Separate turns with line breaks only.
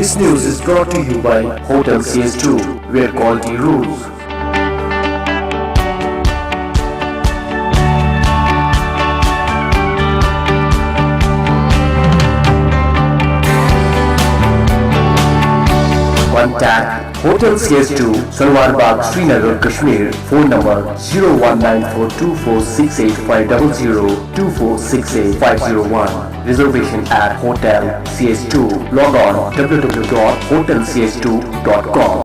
This news is brought to you by Hotel CS2, where quality rules. Contact Hotel CS2, Salwar Bagh, Srinagar, Kashmir. Phone number 0194246850, Reservation at Hotel CS2. Log on www.hotelcs2.com.